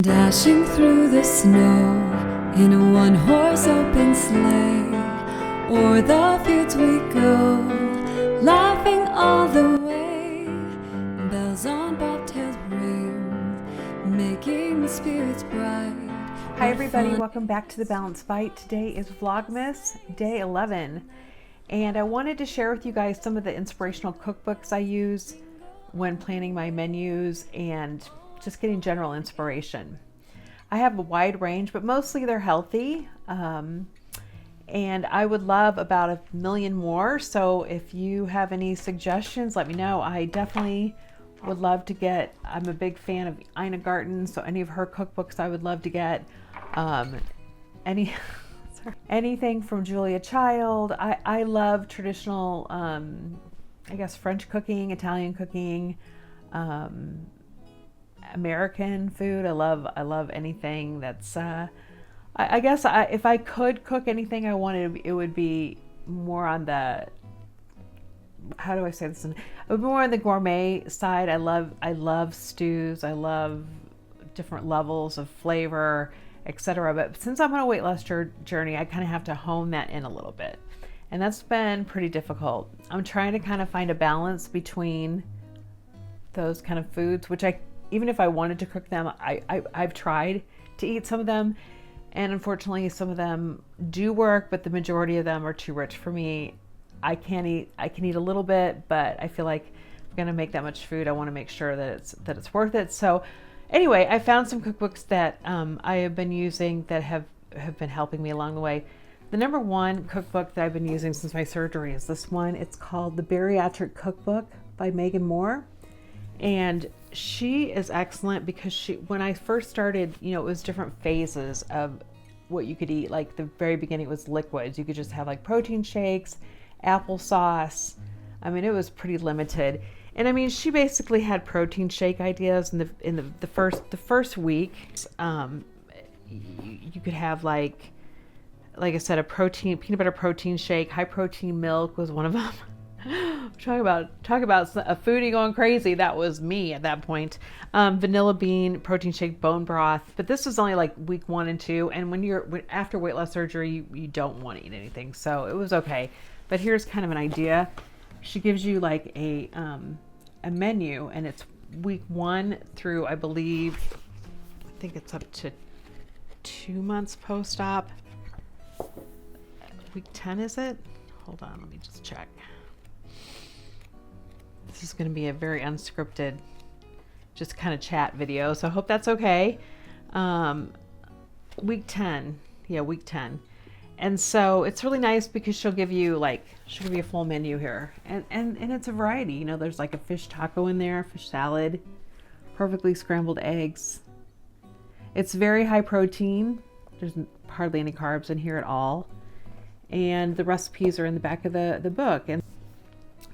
Dashing through the snow in a one-horse open sleigh, o'er the fields we go, laughing all the way. Bells on bobtails ring, making the spirits bright. Hi everybody, welcome back to the Balanced Bite. Today is Vlogmas Day 11, and I wanted to share with you guys some of the inspirational cookbooks I use when planning my menus and just getting general inspiration. I have a wide range, but mostly they're healthy. And I would love about 1 million more. So if you have any suggestions, let me know. I definitely would love to get, I'm a big fan of Ina Garten, so any of her cookbooks I would love to get. Anything from Julia Child. I love traditional, I guess, French cooking, Italian cooking, American food. I love anything that's I guess if I could cook anything I wanted, it would be more on the, how do I say this? It would be more on the gourmet side. I love stews. I love different levels of flavor, etc. But since I'm on a weight loss journey, I kind of have to hone that in a little bit, and that's been pretty difficult. I'm trying to kind of find a balance between those kind of foods, which even if I wanted to cook them, I've tried to eat some of them, and unfortunately some of them do work, but the majority of them are too rich for me. I can eat a little bit, but I feel like I'm gonna make that much food. I want to make sure that it's worth it. So anyway, I found some cookbooks that I have been using that have been helping me along the way. The number one cookbook that I've been using since my surgery is this one. It's called The Bariatric Cookbook by Megan Moore. And she is excellent because when I first started, it was different phases of what you could eat. Like the very beginning, it was liquids. You could just have like protein shakes, applesauce. I mean, it was pretty limited. And I mean, she basically had protein shake ideas in the first week. You could have like I said, a peanut butter protein shake. High protein milk was one of them. Talk about a foodie going crazy. That was me at that point. Vanilla bean protein shake, bone broth. But this was only like week 1 and 2. And after weight loss surgery, you don't want to eat anything. So it was okay. But here's kind of an idea. She gives you like a menu, and it's week 1 through, I think it's up to 2 months post-op. Week 10, is it? Hold on, let me just check. This is going to be a very unscripted, just kind of chat video, so I hope that's okay. Week 10. Yeah, week 10. And so it's really nice because she'll give you a full menu here. And it's a variety. There's like a fish taco in there, fish salad, perfectly scrambled eggs. It's very high protein. There's hardly any carbs in here at all. And the recipes are in the back of the book. And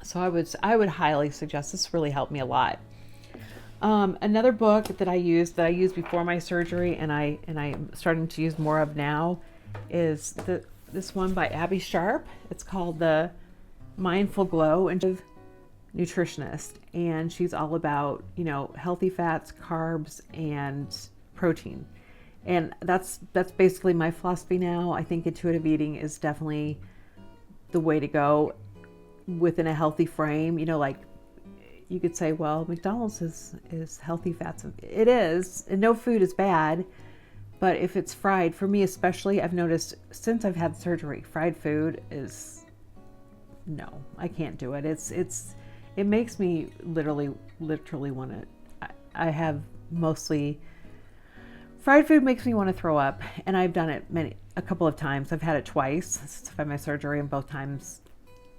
so I would highly suggest. This really helped me a lot. Another book that I used before my surgery, and I'm starting to use more of now, is this one by Abby Sharp. It's called The Mindful Glow and Nutritionist, and she's all about healthy fats, carbs, and protein. And that's basically my philosophy now. I think intuitive eating is definitely the way to go within a healthy frame. Like you could say, well, McDonald's is healthy fats. It is, and no food is bad, but if it's fried, for me especially, I've noticed since I've had surgery, fried food is, no, I can't do it. It makes me literally want to, I have mostly, fried food makes me want to throw up, and I've done it a couple of times. I've had it twice since I've had my surgery, and both times,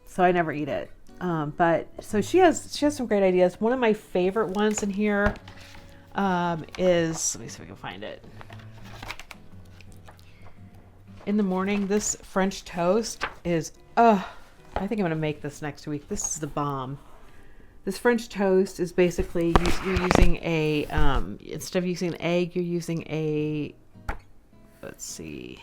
so I never eat it. But so she has some great ideas. One of my favorite ones in here is, let me see if I can find it. In the morning, this French toast is, I think I'm going to make this next week. This is the bomb. This French toast is basically, you're using instead of using an egg, you're using let's see.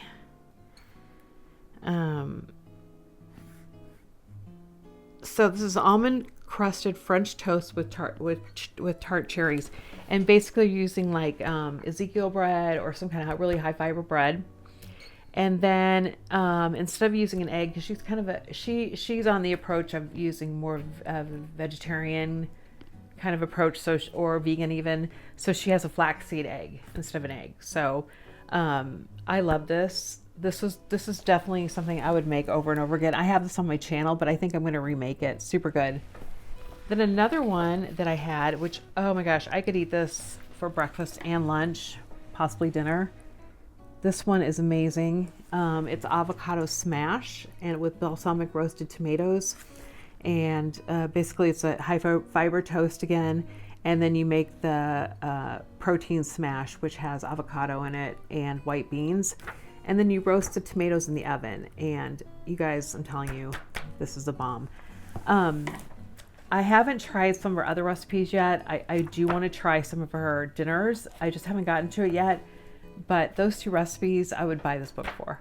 So this is almond crusted French toast with tart cherries, and basically using like Ezekiel bread or some kind of really high fiber bread. And then instead of using an egg, because she's kind of she's on the approach of using more of a vegetarian kind of approach, or vegan even. So she has a flaxseed egg instead of an egg. So I love this. This is definitely something I would make over and over again. I have this on my channel, but I think I'm going to remake it. Super good. Then another one that I had, which, oh my gosh, I could eat this for breakfast and lunch, possibly dinner. This one is amazing. It's avocado smash and with balsamic roasted tomatoes. And basically it's a high fiber toast again. And then you make the protein smash, which has avocado in it and white beans. And then you roast the tomatoes in the oven. And you guys, I'm telling you, this is a bomb. I haven't tried some of her other recipes yet. I do want to try some of her dinners. I just haven't gotten to it yet. But those two recipes, I would buy this book for.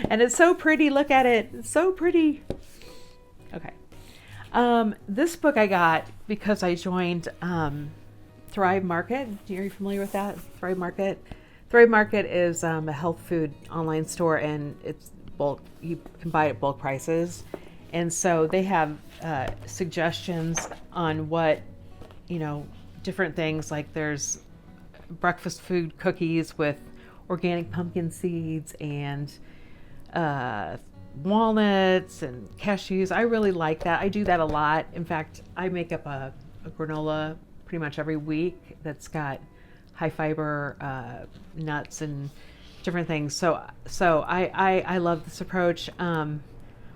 And it's so pretty. Look at it. It's so pretty. Okay. This book I got because I joined Thrive Market. Are you familiar with that? Thrive Market? Thrive Market is a health food online store, and it's bulk. You can buy it at bulk prices. And so they have suggestions on what, different things, like there's breakfast food cookies with organic pumpkin seeds and walnuts and cashews. I really like that. I do that a lot. In fact, I make up a granola pretty much every week that's got high fiber nuts and different things. So I love this approach.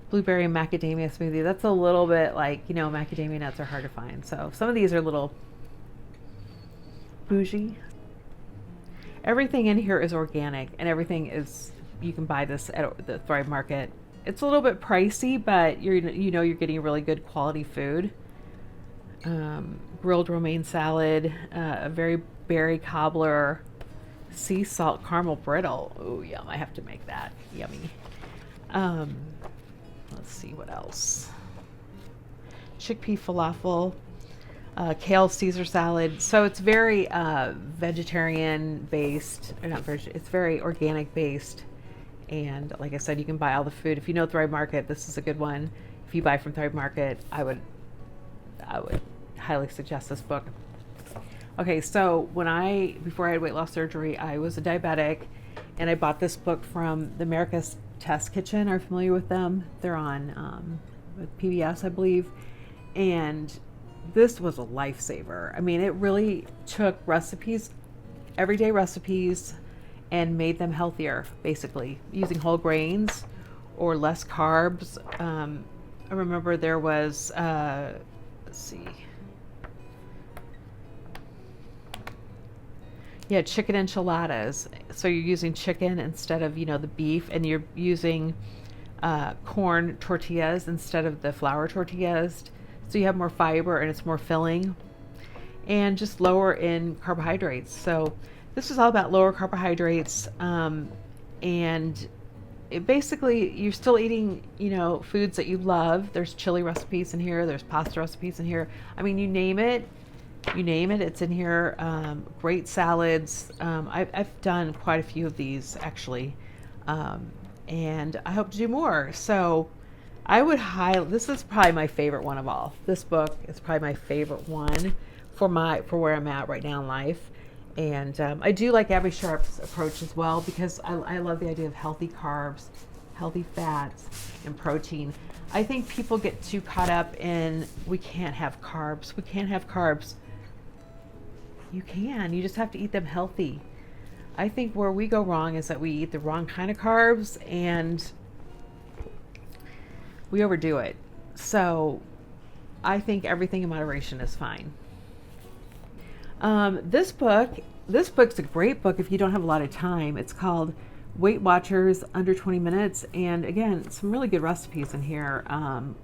Blueberry and macadamia smoothie. That's a little bit like, macadamia nuts are hard to find. So some of these are a little bougie. Everything in here is organic, and everything is, you can buy this at the Thrive Market. It's a little bit pricey, but you're getting really good quality food. Grilled romaine salad, a very berry cobbler, sea salt caramel brittle. Oh, yum! I have to make that. Yummy. Let's see what else. Chickpea falafel. Kale Caesar salad. So it's very vegetarian based, or not vegetarian, it's very organic based. And like I said, you can buy all the food. If you know Thrive Market, this is a good one. If you buy from Thrive Market, I would highly suggest this book. Okay, so before I had weight loss surgery, I was a diabetic, and I bought this book from the America's Test Kitchen. Are you familiar with them? They're on with PBS, I believe. And this was a lifesaver. I mean, it really took recipes, everyday recipes, and made them healthier, basically, using whole grains or less carbs. I remember there was, let's see. Yeah, chicken enchiladas. So you're using chicken instead of, the beef, and you're using corn tortillas instead of the flour tortillas. So you have more fiber and it's more filling, and just lower in carbohydrates. So this is all about lower carbohydrates, and it basically, you're still eating, foods that you love. There's chili recipes in here. There's pasta recipes in here. I mean, you name it, it's in here. Great salads. I've done quite a few of these actually, and I hope to do more. So I would this is probably my favorite one of all. This book is probably my favorite one for where I'm at right now in life. And I do like Abby Sharp's approach as well, because I love the idea of healthy carbs, healthy fats, and protein. I think people get too caught up in, we can't have carbs. We can't have carbs. You can. You just have to eat them healthy. I think where we go wrong is that we eat the wrong kind of carbs and we overdo it. So I think everything in moderation is fine. This book's a great book if you don't have a lot of time. It's called Weight Watchers Under 20 Minutes. And again, some really good recipes in here.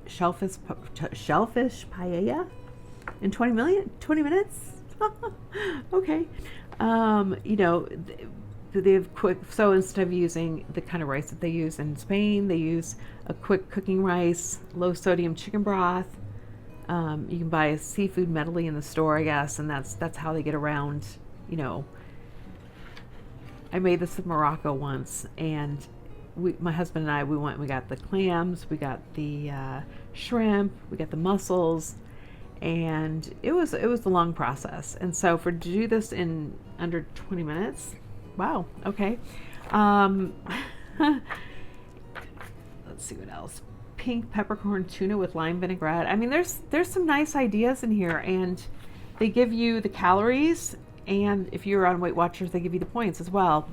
Shellfish paella in 20 minutes. Okay. They have quick, so instead of using the kind of rice that they use in Spain, they use a quick cooking rice, low sodium chicken broth, You can buy a seafood medley in the store, I guess, and that's how they get around, you know. I made this in Morocco once, and my husband and I, we went and we got the clams, we got the shrimp, we got the mussels, and it was a long process. And so to do this in under 20 minutes, wow, okay. Let's see what else. Pink peppercorn tuna with lime vinaigrette. I mean, there's some nice ideas in here, and they give you the calories, and if you're on Weight Watchers, they give you the points as well.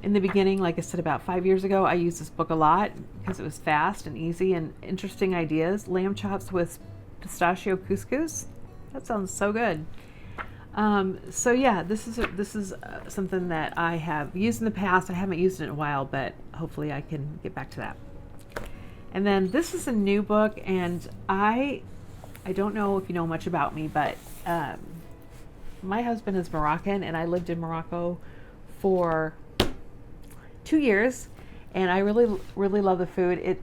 In the beginning, like I said, about 5 years ago, I used this book a lot because it was fast and easy and interesting ideas. Lamb chops with pistachio couscous. That sounds so good. So yeah, this is something that I have used in the past. I haven't used it in a while, but hopefully I can get back to that. And then this is a new book, and I don't know if you know much about me, but my husband is Moroccan, and I lived in Morocco for 2 years, and I really love the food.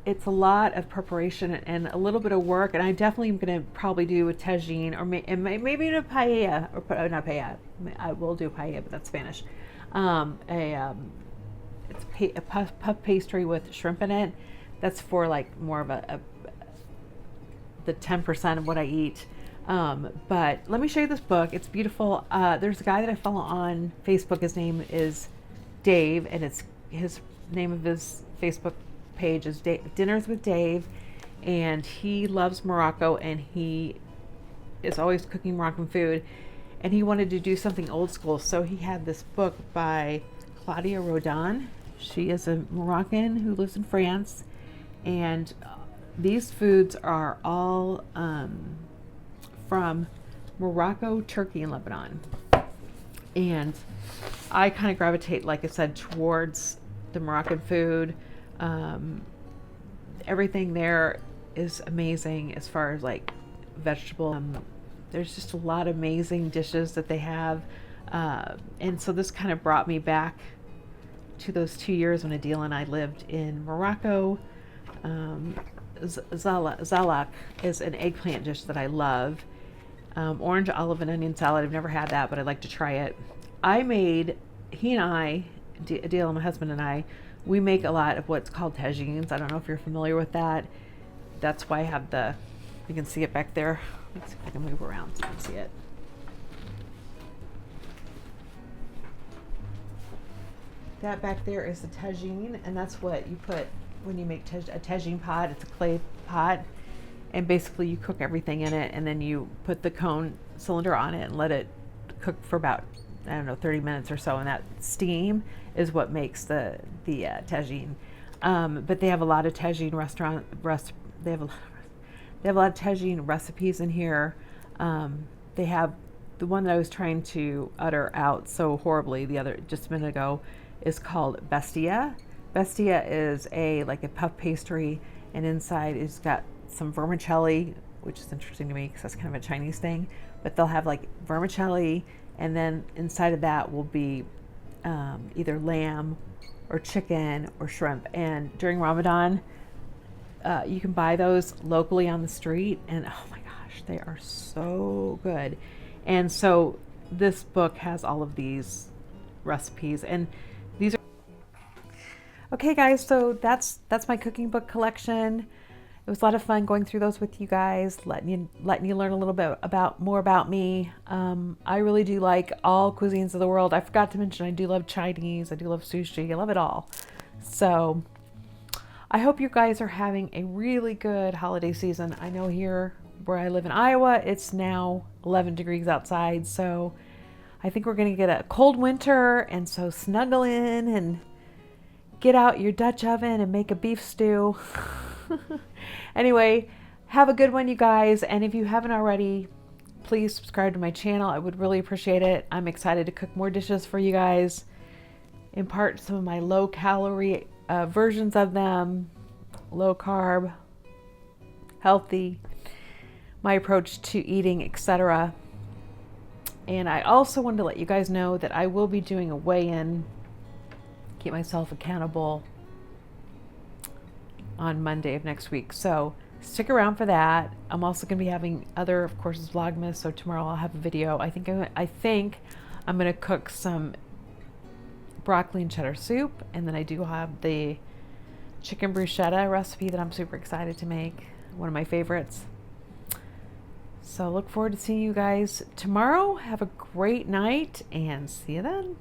It's a lot of preparation and a little bit of work, and I definitely am going to probably do a tagine or maybe a paella, or not paella. I will do paella, but that's Spanish. It's a puff pastry with shrimp in it. That's for like more of the 10% of what I eat. But let me show you this book. It's beautiful. There's a guy that I follow on Facebook. His name is Dave, and his name of his Facebook page is Dinners with Dave, and he loves Morocco, and he is always cooking Moroccan food, and he wanted to do something old school. So he had this book by Claudia Rodin. She is a Moroccan who lives in France, and these foods are all from Morocco, Turkey, and Lebanon. And I kind of gravitate, like I said, towards the Moroccan food. Everything there is amazing as far as like vegetable. There's just a lot of amazing dishes that they have. And so this kind of brought me back to those 2 years when Adil and I lived in Morocco. Zalak is an eggplant dish that I love. Orange, olive, and onion salad. I've never had that, but I'd like to try it. He and I, Adil, my husband and I, we make a lot of what's called tagines. I don't know if you're familiar with that. That's why I have you can see it back there. Let's see if I can move around so you can see it. That back there is the tagine, and that's what you put when you make a tagine pot. It's a clay pot, and basically you cook everything in it, and then you put the cone cylinder on it and let it cook for about, 30 minutes or so, and that steam is what makes the tagine. But they have a lot of tagine they have a lot of tagine recipes in here. They have the one that I was trying to utter out so horribly just a minute ago is called bestia. Bestia is a puff pastry, and inside it's got some vermicelli, which is interesting to me because that's kind of a Chinese thing. But they'll have like vermicelli, and then inside of that will be either lamb or chicken or shrimp. And during Ramadan, you can buy those locally on the street, and oh my gosh, they are so good. And so this book has all of these recipes, and these are okay, guys. So that's my cooking book collection. It was a lot of fun going through those with you guys, letting you learn a little bit more about me. I really do like all cuisines of the world. I forgot to mention I do love Chinese. I do love sushi. I love it all. So I hope you guys are having a really good holiday season. I know here where I live in Iowa, it's now 11 degrees outside. So I think we're going to get a cold winter, and so snuggle in and get out your Dutch oven and make a beef stew. Anyway, have a good one, you guys. And if you haven't already, please subscribe to my channel. I would really appreciate it. I'm excited to cook more dishes for you guys, impart some of my low calorie versions of them, low carb, healthy, my approach to eating, etc. And I also wanted to let you guys know that I will be doing a weigh-in, keep myself accountable, on Monday of next week. So stick around for that. I'm also going to be having other, of course, Vlogmas. So tomorrow I'll have a video. I think I'm going to cook some broccoli and cheddar soup, and then I do have the chicken bruschetta recipe that I'm super excited to make. One of my favorites. So look forward to seeing you guys tomorrow. Have a great night and see you then.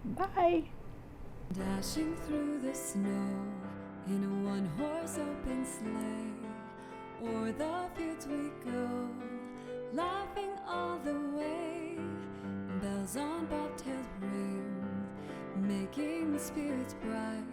Bye. Dashing through the snow in a one-horse open sleigh, o'er the fields we go, laughing all the way. Bells on bobtails ring, making spirits bright.